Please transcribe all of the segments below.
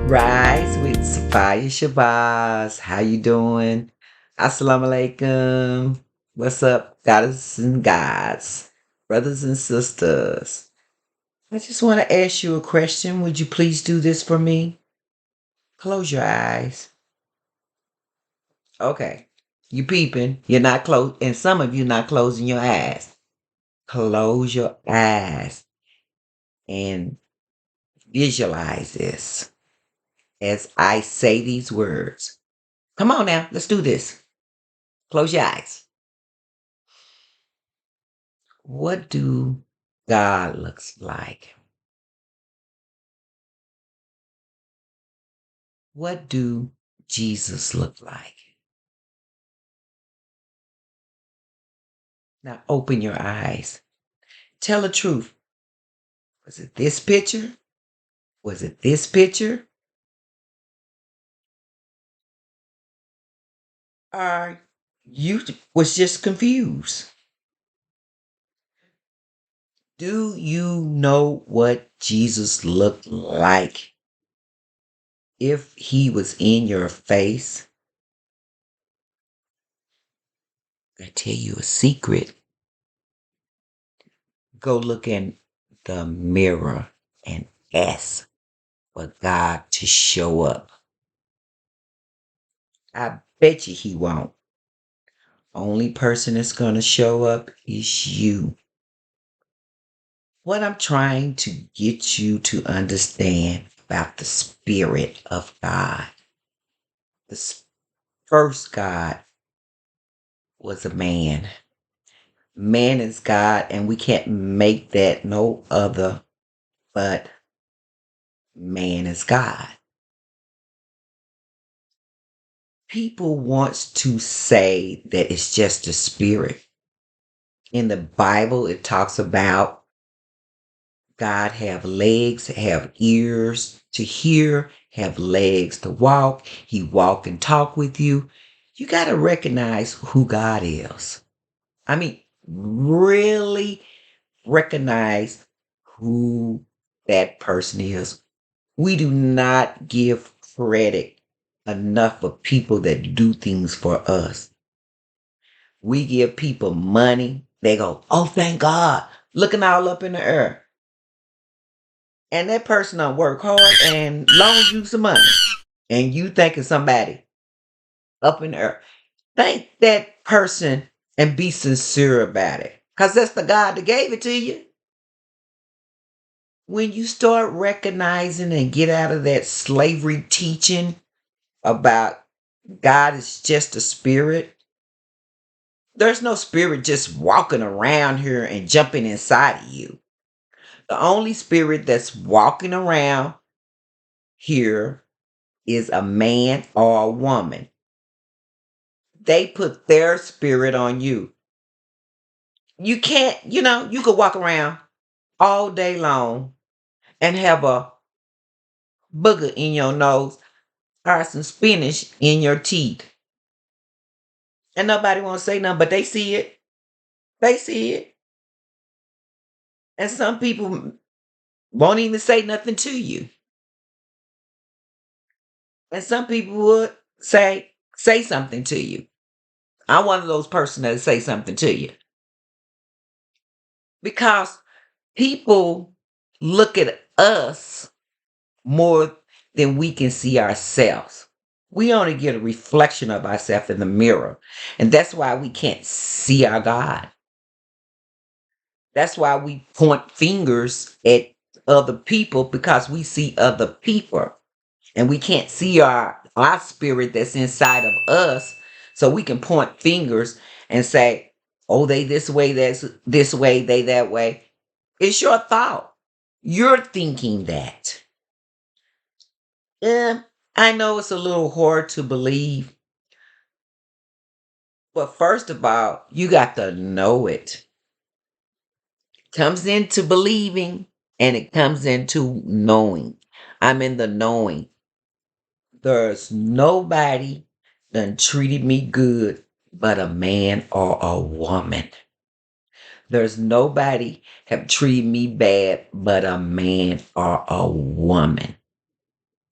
Rise with Sophia Shabazz. How you doing? Assalamu alaikum. What's up, goddesses and gods, brothers and sisters? I just want to ask you a question. Would you please do this for me? Close your eyes. Okay. You peeping. You're not close, and some of you not closing your eyes. Close your eyes and visualize this as I say these words. Come on now, let's do this. Close your eyes. What do God looks like? What do Jesus look like? Now open your eyes. Tell the truth. Was it this picture? Was it this picture? Or you was just confused? Do you know what Jesus looked like if he was in your face? I tell you a secret. Go look in the mirror and ask for God to show up. I bet you he won't. Only person that's going to show up is you. What I'm trying to get you to understand about the Spirit of God. The first God was a man. Man is God, and we can't make that no other but man is God. People wants to say that it's just a spirit. In the Bible, it talks about God have legs, have ears to hear, have legs to walk. He walk and talk with you. You got to recognize who God is. I mean, really recognize who that person is. We do not give credit enough for people that do things for us. We give people money. They go, oh, thank God, looking all up in the air. And that person don't work hard and loan you some money. And you thinking somebody up in the air. Thank that person and be sincere about it. Because that's the God that gave it to you. When you start recognizing and get out of that slavery teaching about God is just a spirit, there's no spirit just walking around here and jumping inside of you. The only spirit that's walking around here is a man or a woman. They put their spirit on you. You can't, you could walk around all day long and have a booger in your nose or some spinach in your teeth. And nobody won't say nothing, but they see it. They see it. And some people won't even say nothing to you. And some people would say something to you. I'm one of those persons that say something to you. Because people look at us more than we can see ourselves. We only get a reflection of ourselves in the mirror. And that's why we can't see our God. That's why we point fingers at other people because we see other people. And we can't see our spirit that's inside of us. So we can point fingers and say, oh, they this way, that's this way, they that way. It's your thought. You're thinking that. Yeah, I know it's a little hard to believe. But first of all, you got to know it. Comes into believing and it comes into knowing. I'm in the knowing. There's nobody done treated me good but a man or a woman. There's nobody have treated me bad but a man or a woman.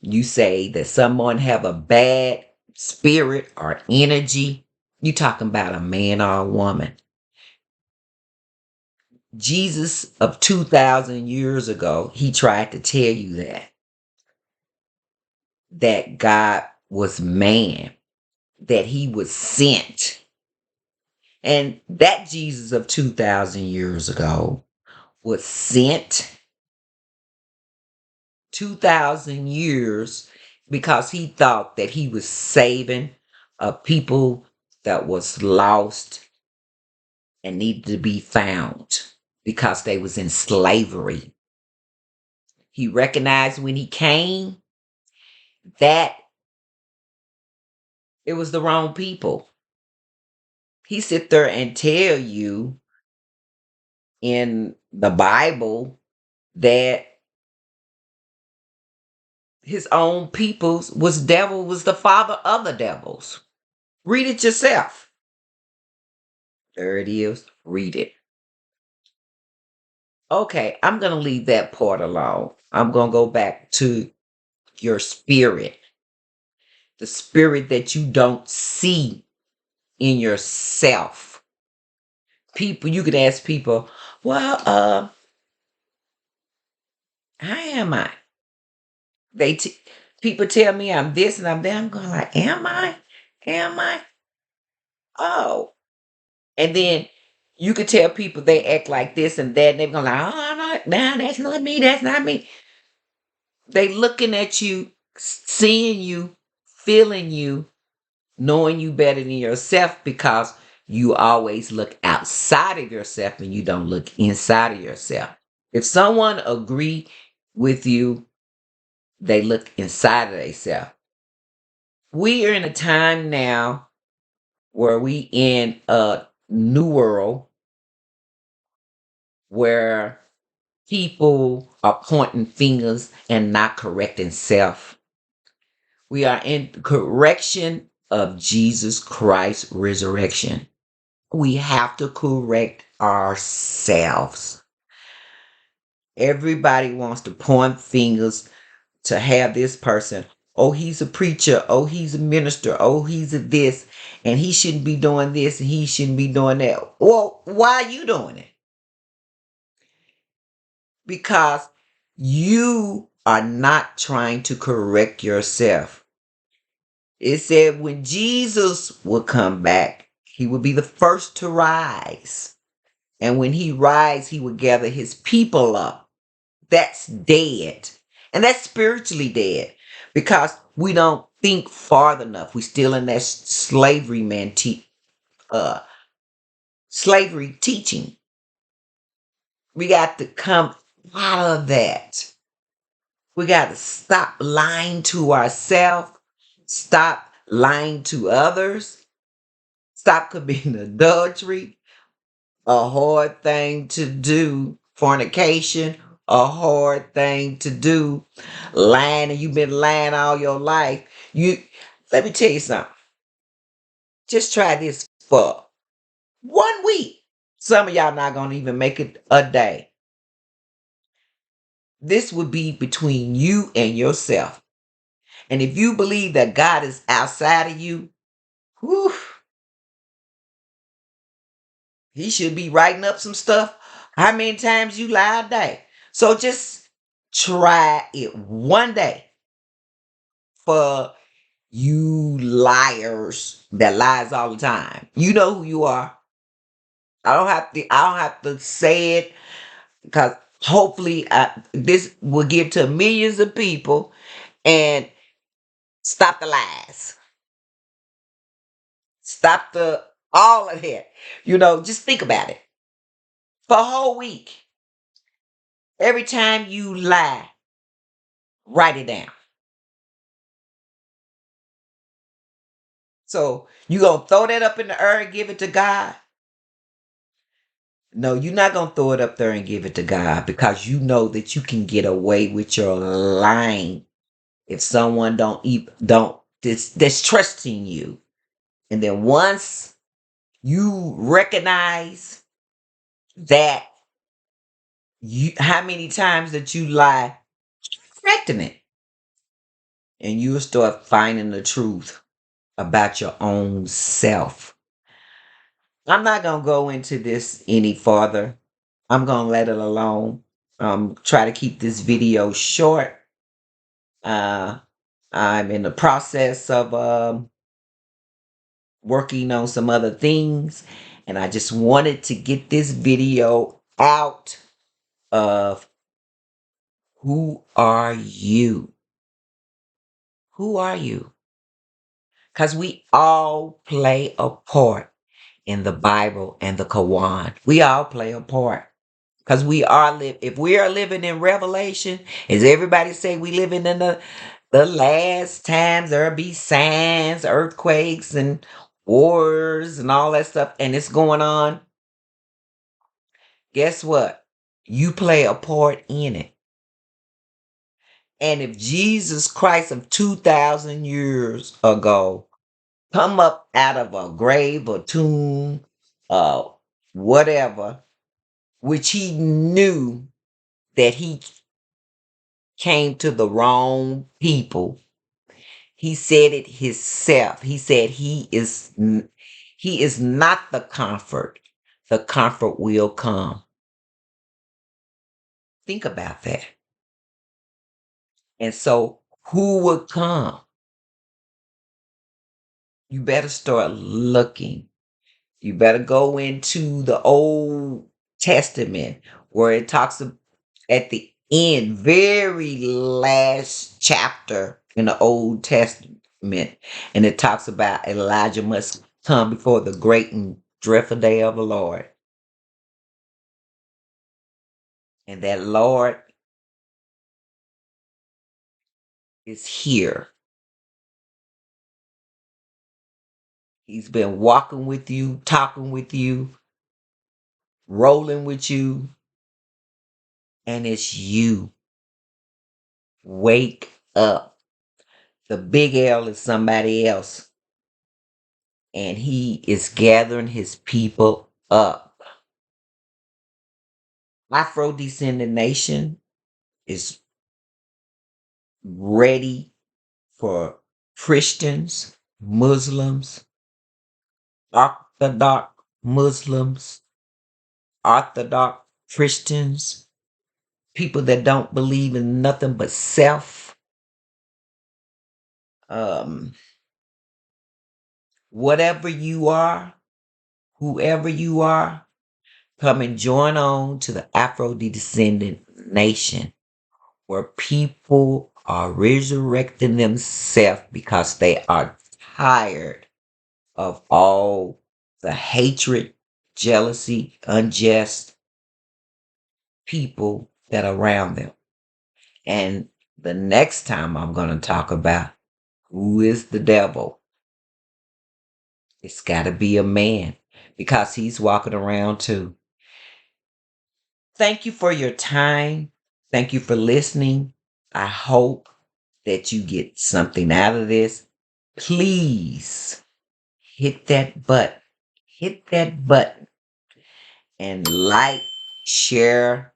You say that someone have a bad spirit or energy. You talking about a man or a woman. Jesus of 2,000 years ago, he tried to tell you that God was man, that he was sent. And that Jesus of 2,000 years ago was sent 2,000 years because he thought that he was saving a people that was lost and needed to be found because they was in slavery. He recognized when he came that it was the wrong people. He sit there and tell you in the Bible that his own peoples was the father of the devils. Read it yourself. There it is. Read it. Okay, I'm going to leave that part alone. I'm going to go back to your spirit, the spirit that you don't see in yourself. People, you could ask people, well, how am I? They people tell me I'm this and I'm that. I'm going like, am I? Am I? Oh, and then you could tell people they act like this and that, and they're going like, oh no, nah, that's not me. That's not me. They looking at you, seeing you, feeling you, knowing you better than yourself because you always look outside of yourself and you don't look inside of yourself. If someone agree with you, they look inside of themselves. We are in a time now where we in a new world where people are pointing fingers and not correcting self. We are in correction of Jesus Christ's resurrection. We have to correct ourselves. Everybody wants to point fingers to have this person. Oh, he's a preacher. Oh, he's a minister. Oh, he's a this. And he shouldn't be doing this and he shouldn't be doing that. Well, why are you doing it? Because you are not trying to correct yourself. It said when Jesus would come back, he would be the first to rise. And when he rise, he would gather his people up. That's dead. And that's spiritually dead because we don't think far enough. We still in that uh, slavery teaching. We got to come out of that. We got to stop lying to ourselves, stop lying to others, stop committing adultery, a hard thing to do, fornication, a hard thing to do, lying, and you've been lying all your life. You Let me tell you something. Just try this for 1 week. Some of y'all not gonna even make it a day. This would be between you and yourself. And if you believe that God is outside of you, whew, he should be writing up some stuff. How many times you lie a day? So just try it one day for you liars that lies all the time. You know who you are. I don't have to say it because hopefully this will get to millions of people and stop the lies. Stop the all of that. Just think about it. For a whole week, every time you lie, write it down. So you gonna throw that up in the air and give it to God? No, you're not gonna throw it up there and give it to God because you know that you can get away with your lying if someone don't that's trusting you. And then once you recognize that how many times that you lie, correcting it. and you'll start finding the truth about your own self. I'm not going to go into this any further. I'm going to let it alone. Try to keep this video short. Uh, I'm in the process of working on some other things, and I just wanted to get this video out of who are you? Who are you? Because we all play a part in the Bible and the Quran. We all play a part. Because if we are living in Revelation, as everybody say, we living in the last times, there'll be signs, earthquakes, and wars and all that stuff, and it's going on. Guess what? You play a part in it. And if Jesus Christ of 2,000 years ago come up out of a grave or tomb, uh, whatever, which he knew that he came to the wrong people. He said it himself. He said he is not the comfort. The comfort will come. Think about that. And so who would come? You better start looking. You better go into the Old Testament where it talks at the end, very last chapter in the Old Testament, and it talks about Elijah must come before the great and dreadful day of the Lord. And that Lord is here. He's been walking with you, talking with you, rolling with you, and it's you. Wake up. The big L is somebody else, and he is gathering his people up. Afro-descendant nation is ready for Christians, Muslims, Orthodox Muslims, Orthodox Christians, people that don't believe in nothing but self. Um, whatever you are, whoever you are, come and join on to the Afro-descendant nation where people are resurrecting themselves because they are tired of all the hatred, jealousy, unjust people that are around them. And the next time I'm going to talk about who is the devil, it's got to be a man because he's walking around too. Thank you for your time. Thank you for listening. I hope that you get something out of this. Please hit that button. Hit that button and like, share,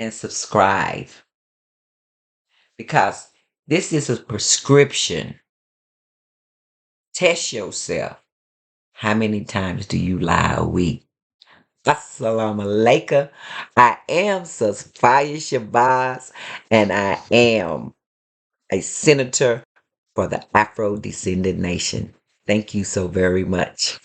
and subscribe because this is a prescription. Test yourself. How many times do you lie a week? Assalamu alaikum. I am Sophia Shabazz, and I am a senator for the Afro-descendant nation. Thank you so very much.